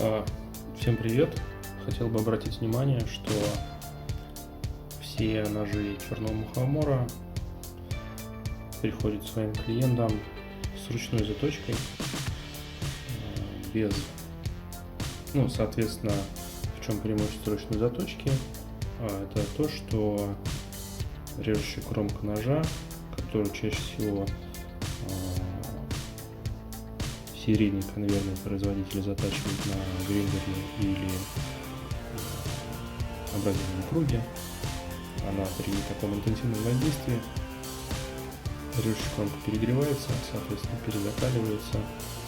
А, Всем привет! Хотел бы обратить внимание, что все ножи черного мухомора приходят своим клиентам с ручной заточкой, без, соответственно, в чем преимущество ручной заточки? Это то, что режущая кромка ножа, которую чаще всего серийный конвейерный производитель затачивает на гриндере или абразивном круге, она при таком интенсивном воздействии режущая кромка перегревается, соответственно перезакаливается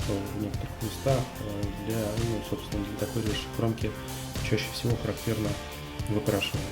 в некоторых местах. Собственно, для такой режущей кромки чаще всего характерно выкрашивание.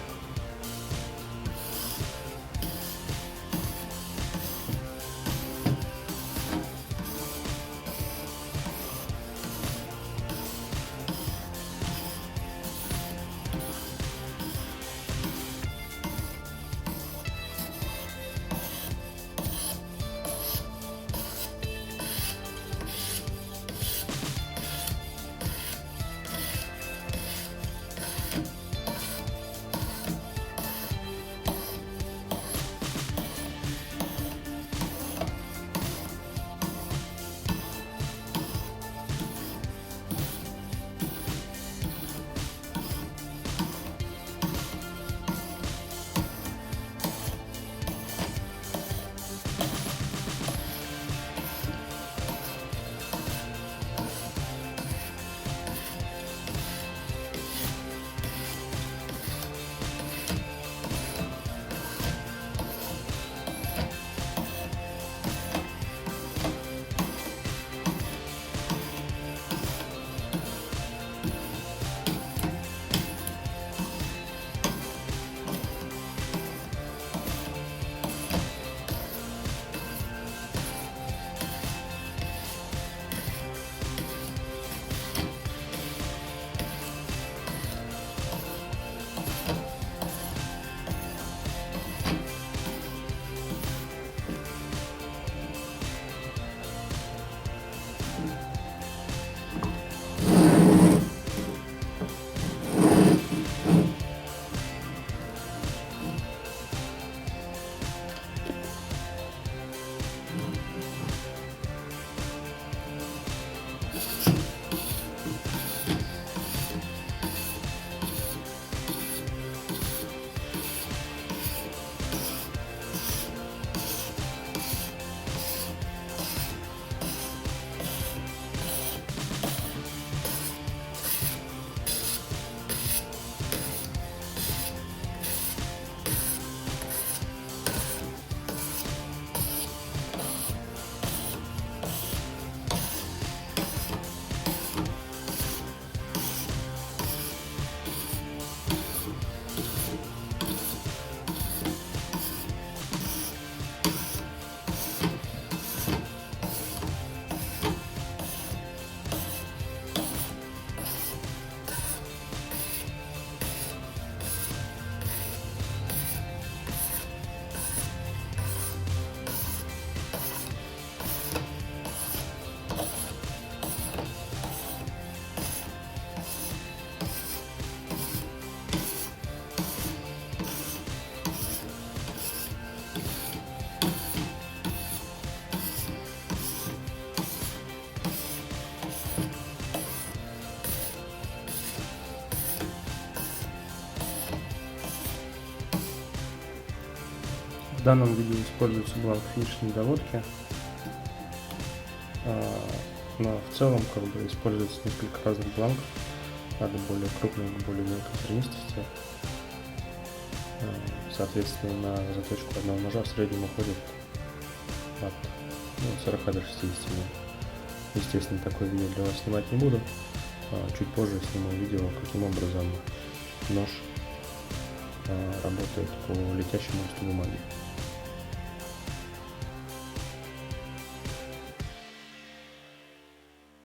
В данном видео используется бланк финишной доводки, но в целом используется несколько разных бланков, от более крупной к более мелкой зернистости. Соответственно, на заточку одного ножа в среднем уходит от 40 до 60 минут. Естественно, такое видео для вас снимать не буду. Чуть позже сниму видео, каким образом нож работает по летящему листу бумаги.